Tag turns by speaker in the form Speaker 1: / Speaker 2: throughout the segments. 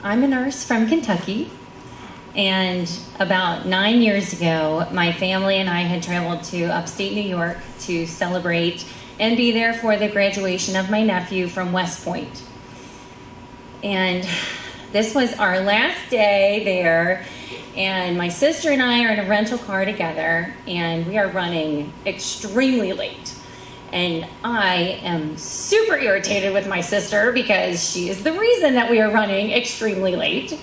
Speaker 1: I'm a nurse from Kentucky, and about 9 years ago, my family and I had traveled to upstate New York to celebrate and be there for the graduation of my nephew from West Point. And this was our last day there, and my sister and I are in a rental car together, and we are running extremely late. And I am super irritated with my sister because she is the reason that we are running extremely late.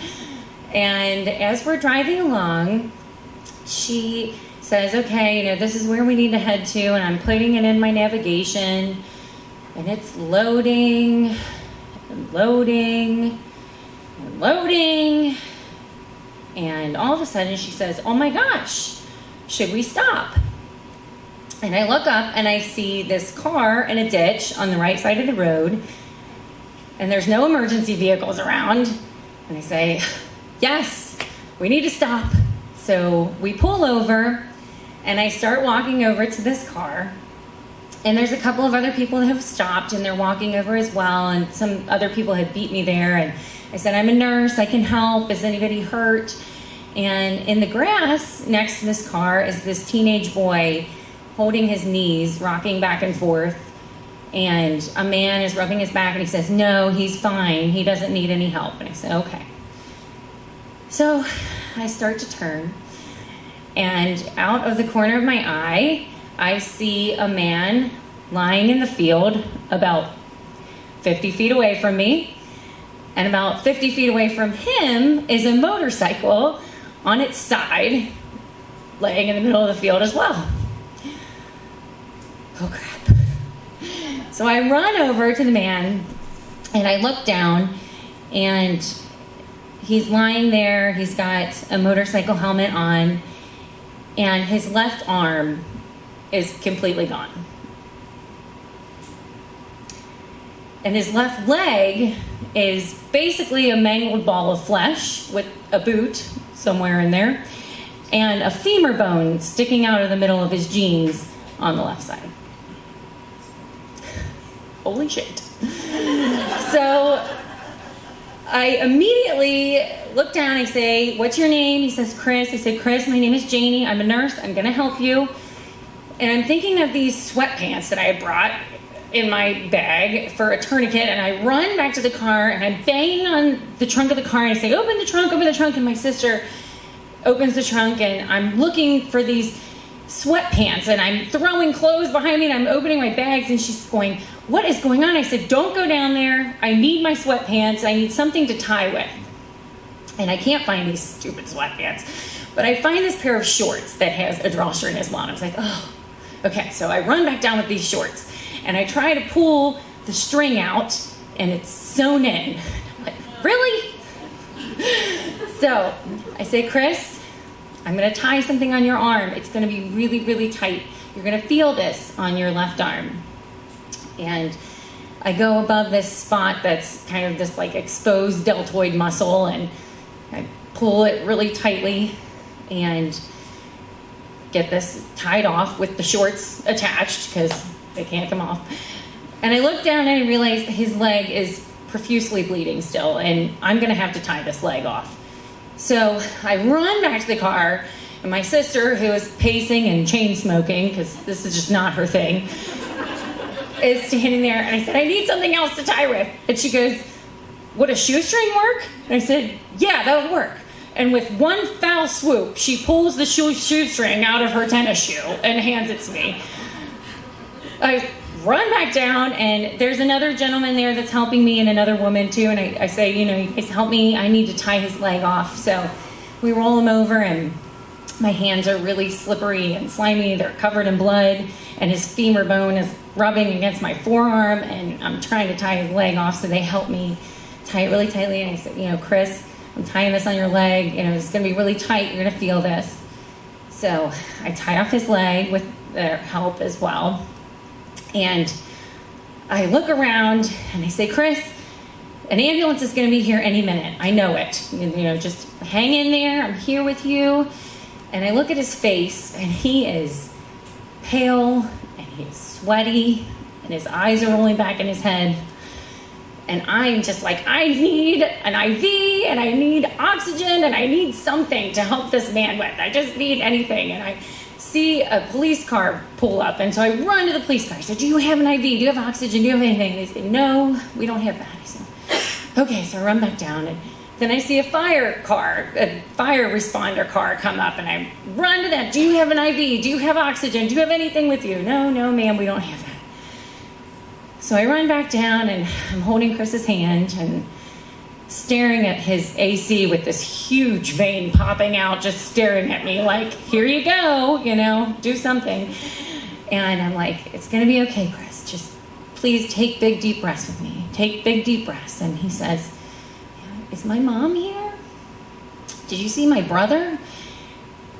Speaker 1: And as we're driving along, she says, okay, this is where we need to head to, and I'm putting it in my navigation, and it's loading, and loading, and loading, and all of a sudden she says, oh my gosh, should we stop? And I look up and I see this car in a ditch on the right side of the road, and there's no emergency vehicles around. And I say, yes, we need to stop. So we pull over, and I start walking over to this car. And there's a couple of other people that have stopped, and they're walking over as well. And some other people had beat me there. And I said, I'm a nurse, I can help. Is anybody hurt? And in the grass next to this car is this teenage boy holding his knees, rocking back and forth, and a man is rubbing his back, and he says, no, he's fine, he doesn't need any help. And I said, okay. So I start to turn, and out of the corner of my eye, I see a man lying in the field about 50 feet away from me, and about 50 feet away from him is a motorcycle on its side, laying in the middle of the field as well. Oh crap. So I run over to the man, and I look down, and he's lying there. He's got a motorcycle helmet on, and his left arm is completely gone. And his left leg is basically a mangled ball of flesh with a boot somewhere in there, and a femur bone sticking out of the middle of his jeans on the left side. Holy shit. So I immediately look down, I say, what's your name? He says, Chris. I said, Chris, my name is Janie. I'm a nurse. I'm going to help you. And I'm thinking of these sweatpants that I had brought in my bag for a tourniquet, and I run back to the car, and I'm banging on the trunk of the car, and I say, open the trunk, and my sister opens the trunk, and I'm looking for these sweatpants, and I'm throwing clothes behind me, and I'm opening my bags, and she's going, what is going on? I said, don't go down there. I need my sweatpants. I need something to tie with. And I can't find these stupid sweatpants. But I find this pair of shorts that has a drawstring as well. And I was like, oh, okay. So I run back down with these shorts. And I try to pull the string out, and it's sewn in. I'm like, really? So I say, Chris, I'm going to tie something on your arm. It's going to be really, really tight. You're going to feel this on your left arm. And I go above this spot that's kind of this like exposed deltoid muscle, and I pull it really tightly and get this tied off with the shorts attached because they can't come off. And I look down and I realize his leg is profusely bleeding still, and I'm going to have to tie this leg off. So I run back to the car, and my sister, who is pacing and chain smoking, because this is just not her thing, is standing there, and I said, I need something else to tie with. And she goes, would a shoestring work? And I said, yeah, that would work. And with one foul swoop, she pulls the shoestring out of her tennis shoe and hands it to me. I run back down, and there's another gentleman there that's helping me, and another woman too, and I say, you guys help me, I need to tie his leg off. So we roll him over, and my hands are really slippery and slimy. They're covered in blood, and his femur bone is rubbing against my forearm, and I'm trying to tie his leg off, so they help me tie it really tightly. And I said, Chris, I'm tying this on your leg. It's going to be really tight. You're going to feel this. So I tie off his leg with their help as well. And I look around, and I say, Chris, an ambulance is going to be here any minute. I know it. Just hang in there. I'm here with you. And I look at his face, and he is pale, and he's sweaty, and his eyes are rolling back in his head. And I'm just like, I need an IV, and I need oxygen, and I need something to help this man with. I just need anything. And I see a police car pull up, and so I run to the police car. I said, do you have an IV? Do you have oxygen? Do you have anything? And they say, no, we don't have that. I said, okay, so I run back down, and then I see a fire responder car come up, and I run to that. Do you have an IV? Do you have oxygen? Do you have anything with you? No, ma'am, we don't have that. So I run back down, and I'm holding Chris's hand and staring at his AC with this huge vein popping out, just staring at me like, here you go, do something. And I'm like, it's going to be okay, Chris. Just please take big, deep breaths with me. Take big, deep breaths. And he says, is my mom here? Did you see my brother?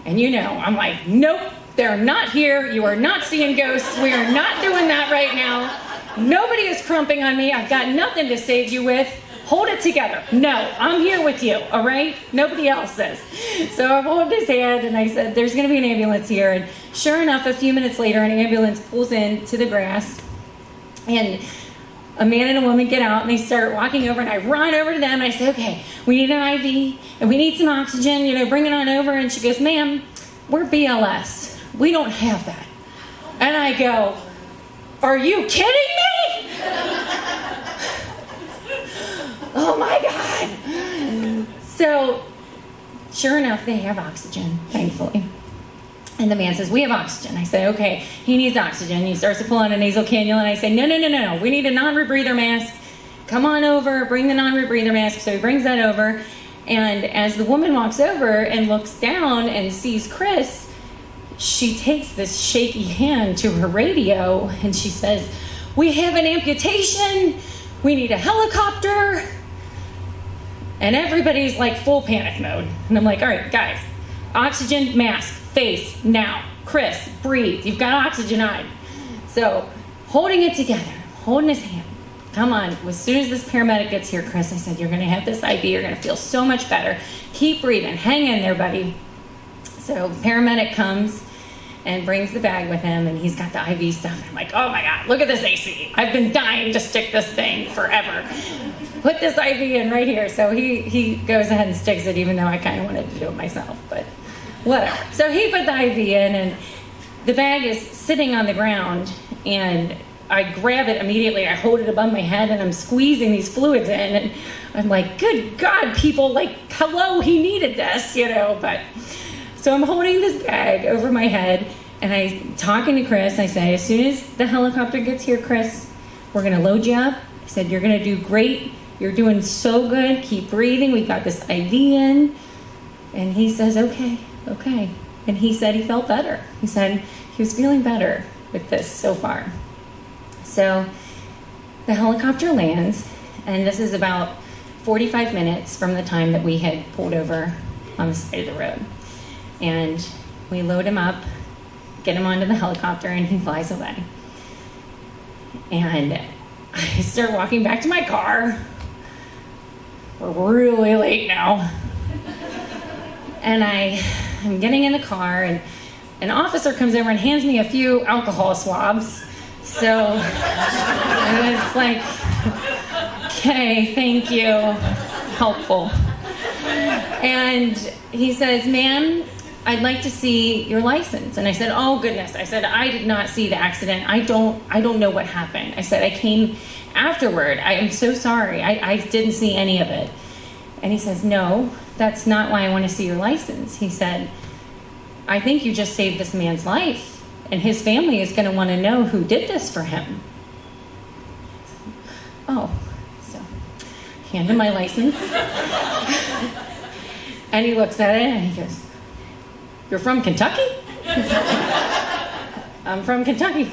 Speaker 1: And I'm like, nope, they're not here. You are not seeing ghosts. We are not doing that right now. Nobody is crumping on me. I've got nothing to save you with. Hold it together. No, I'm here with you, all right? Nobody else is. So I hold his hand, and I said, there's going to be an ambulance here. And sure enough, a few minutes later, an ambulance pulls into the grass, and a man and a woman get out, and they start walking over, and I run over to them, and I say, okay, we need an IV, and we need some oxygen, bring it on over. And she goes, ma'am, we're BLS. We don't have that. And I go, are you kidding me? Oh my God. So, sure enough, they have oxygen, thankfully. And the man says, we have oxygen. I say, okay, he needs oxygen. He starts to pull out a nasal cannula, and I say, no. We need a non-rebreather mask. Come on over, bring the non-rebreather mask. So he brings that over. And as the woman walks over and looks down and sees Chris, she takes this shaky hand to her radio, and she says, we have an amputation. We need a helicopter. And everybody's like full panic mode. And I'm like, all right, guys, oxygen, mask, face, now. Chris, breathe. You've got oxygen on. So holding it together, holding his hand. Come on. As soon as this paramedic gets here, Chris, I said, you're going to have this IV. You're going to feel so much better. Keep breathing. Hang in there, buddy. So paramedic comes and brings the bag with him, and he's got the IV stuff. I'm like, oh my God, look at this AC. I've been dying to stick this thing forever. Put this IV in right here. So he goes ahead and sticks it, even though I kind of wanted to do it myself, but whatever. So he put the IV in, and the bag is sitting on the ground, and I grab it immediately. I hold it above my head, and I'm squeezing these fluids in, and I'm like, good God, people, like, hello, he needed this, but... So I'm holding this bag over my head, and I'm talking to Chris. I say, as soon as the helicopter gets here, Chris, we're going to load you up. I said, you're going to do great. You're doing so good. Keep breathing. We've got this IV in. And he says, okay. And he said he felt better. He said he was feeling better with this so far. So the helicopter lands, and this is about 45 minutes from the time that we had pulled over on the side of the road. And we load him up, get him onto the helicopter, and he flies away. And I start walking back to my car. We're really late now. And I'm getting in the car, and an officer comes over and hands me a few alcohol swabs. So I was like, okay, thank you. Helpful. And he says, ma'am, I'd like to see your license. And I said, oh goodness. I said, I did not see the accident. I don't know what happened. I said, I came afterward. I am so sorry. I didn't see any of it. And he says, no, that's not why I want to see your license. He said, I think you just saved this man's life, and his family is going to want to know who did this for him. Oh, so hand him my license. And he looks at it and he goes, you're from Kentucky? I'm from Kentucky.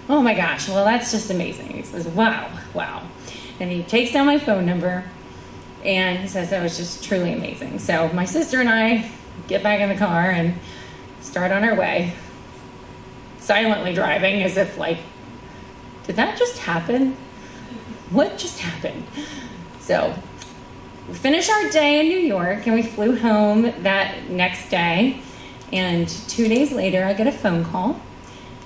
Speaker 1: Oh my gosh, well that's just amazing. He says, wow. And he takes down my phone number and he says, that was just truly amazing. So my sister and I get back in the car and start on our way, silently driving as if like, did that just happen? What just happened? So we finished our day in New York, and we flew home that next day. And 2 days later, I get a phone call,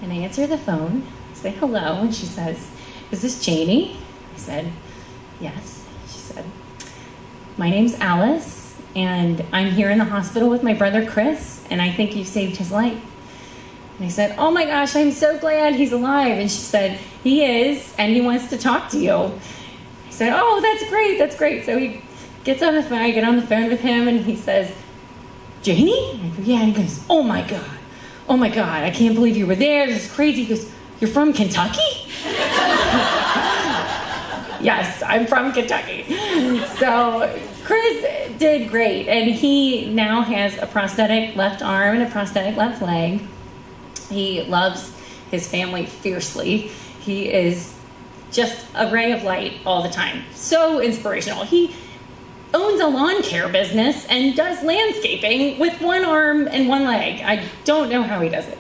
Speaker 1: and I answer the phone, say hello, and she says, is this Janie? I said, Yes. She said, my name's Alice, and I'm here in the hospital with my brother Chris, and I think you saved his life. And I said, oh my gosh, I'm so glad he's alive. And she said, he is, and he wants to talk to you. I said, oh, that's great, that's great. So he gets on the phone, I get on the phone with him, and he says, Janie? I go, yeah. And he goes, oh my God, I can't believe you were there. This is crazy. He goes, you're from Kentucky? Yes, I'm from Kentucky. So Chris did great, and he now has a prosthetic left arm and a prosthetic left leg. He loves his family fiercely. He is just a ray of light all the time. So inspirational. He owns a lawn care business and does landscaping with one arm and one leg. I don't know how he does it.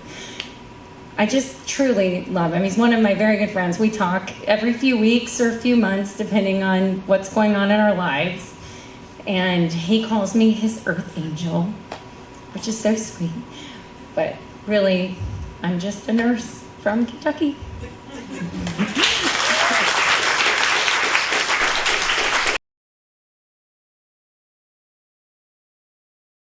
Speaker 1: I just truly love him. He's one of my very good friends. We talk every few weeks or a few months, depending on what's going on in our lives. And he calls me his earth angel, which is so sweet. But really, I'm just a nurse from Kentucky.